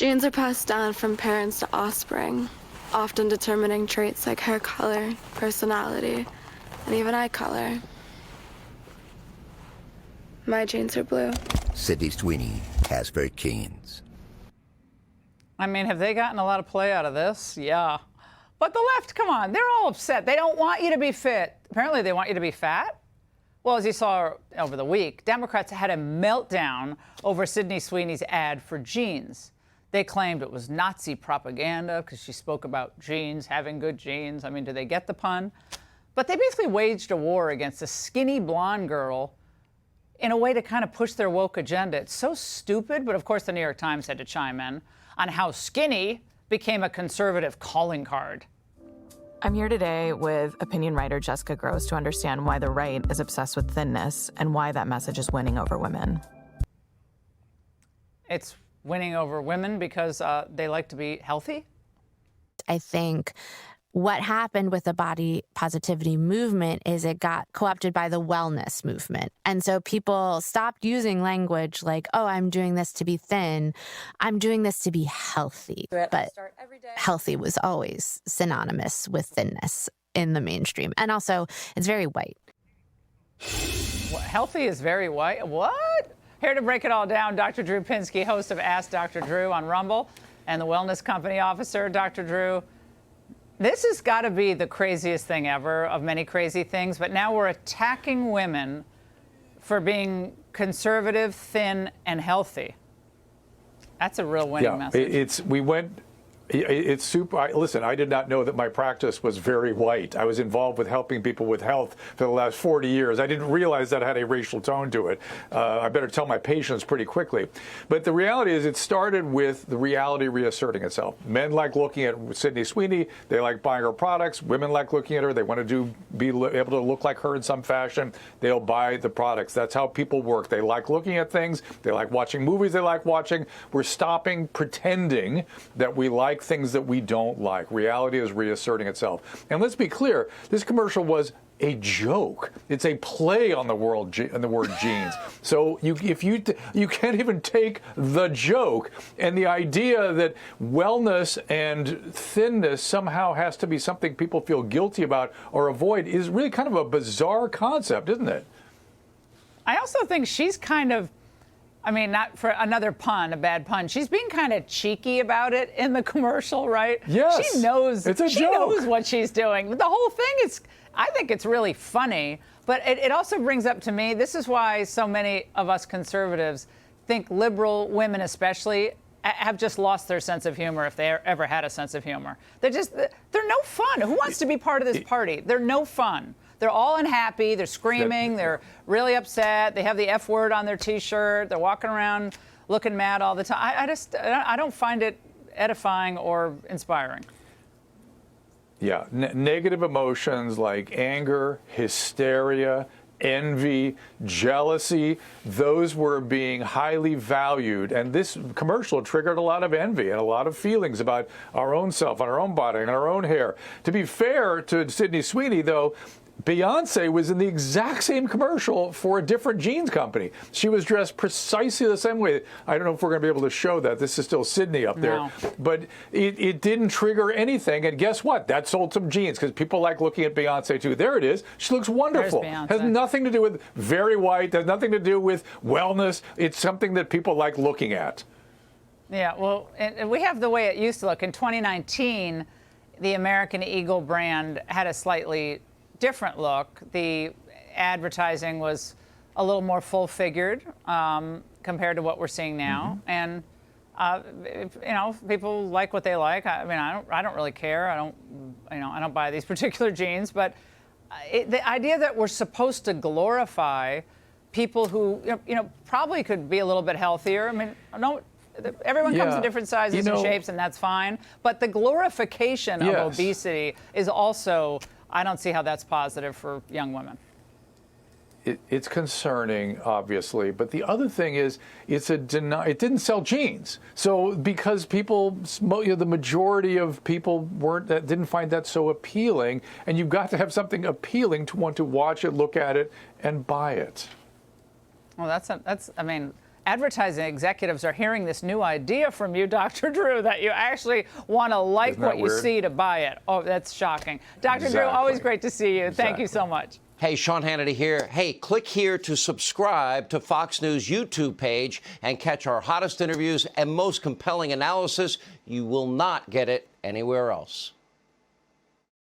Genes are passed down from parents to offspring, often determining traits like hair color, personality, and even eye color. My genes are blue. Sydney Sweeney, Casper Genes. I mean, have they gotten a lot of play out of this? Yeah. But the left, come on, they're all upset. They don't want you to be fit. Apparently they want you to be fat. Well, as you saw over the week, Democrats had a meltdown over Sydney Sweeney's ad for jeans. They claimed it was Nazi propaganda because she spoke about genes, having good genes. I mean, do they get the pun? But they basically waged a war against a skinny blonde girl in a way to kind of push their woke agenda. It's so stupid, but of course the New York Times had to chime in on how skinny became a conservative calling card. I'm here today with opinion writer Jessica Gross to understand why the right is obsessed with thinness and why that message is winning over women. It's winning over women because they like to be healthy? I think what happened with the body positivity movement is it got co-opted by the wellness movement. And so people stopped using language like, oh, I'm doing this to be thin. I'm doing this to be healthy. But healthy was always synonymous with thinness in the mainstream. And also, it's very white. Healthy is very white? What? Here to break it all down, Dr. Drew Pinsky, host of Ask Dr. Drew on Rumble, and the wellness company officer. Dr. Drew, this has got to be the craziest thing ever of many crazy things, but now we're attacking women for being conservative, thin, and healthy. That's a real winning message. It's super. Listen, I did not know that my practice was very white. I was involved with helping people with health for the last 40 years. I didn't realize that had a racial tone to it. I better tell my patients pretty quickly. But the reality is it started with the reality reasserting itself. Men like looking at Sydney Sweeney. They like buying her products. Women like looking at her. They want to be able to look like her in some fashion. They'll buy the products. That's how people work. They like looking at things. They like watching movies they like watching. We're stopping pretending that we like things that we don't like. Reality is reasserting itself. And let's be clear, this commercial was a joke. It's a play on the word jeans. So you can't even take the joke, and the idea that wellness and thinness somehow has to be something people feel guilty about or avoid is really kind of a bizarre concept, isn't it? I also think she's kind of, I mean, not for another pun, a bad pun. She's being kind of cheeky about it in the commercial, right? Yes. She knows. It's a joke. She knows what she's doing. The whole thing is, I think it's really funny, but it also brings up to me, this is why so many of us conservatives think liberal women especially have just lost their sense of humor if they ever had a sense of humor. They're no fun. Who wants to be part of this party? They're no fun. They're all unhappy. They're screaming. They're really upset. They have the F word on their T-shirt. They're walking around looking mad all the time. I don't find it edifying or inspiring. Yeah, negative emotions like anger, hysteria, envy, jealousy, those were being highly valued. And this commercial triggered a lot of envy and a lot of feelings about our own self and our own body and our own hair. To be fair to Sydney Sweeney, though, Beyonce was in the exact same commercial for a different jeans company. She was dressed precisely the same way. I don't know if we're going to be able to show that. This is still Sydney up there. No. But it didn't trigger anything. And guess what? That sold some jeans because people like looking at Beyonce, too. There it is. She looks wonderful. Has nothing to do with very white. Has nothing to do with wellness. It's something that people like looking at. Yeah, well, and we have the way it used to look. In 2019, the American Eagle brand had a slightly different look. The advertising was a little more full-figured compared to what we're seeing now, and people like what they like. I mean, I don't really care. I don't buy these particular jeans, but the idea that we're supposed to glorify people who probably could be a little bit healthier. I mean, no. Everyone comes in different sizes and shapes, and that's fine. But the glorification of obesity is also, I don't see how that's positive for young women. It's concerning, obviously, but the other thing is it didn't sell jeans. So because people, the majority of people didn't find that so appealing, and you've got to have something appealing to want to watch it, look at it, and buy it. Well, I mean, advertising executives are hearing this new idea from you, Dr. Drew, that you actually want to like what you see to buy it. Oh, that's shocking. Dr. Drew, always great to see you. Thank you so much. Hey, Sean Hannity here. Hey, click here to subscribe to Fox News YouTube page and catch our hottest interviews and most compelling analysis. You will not get it anywhere else.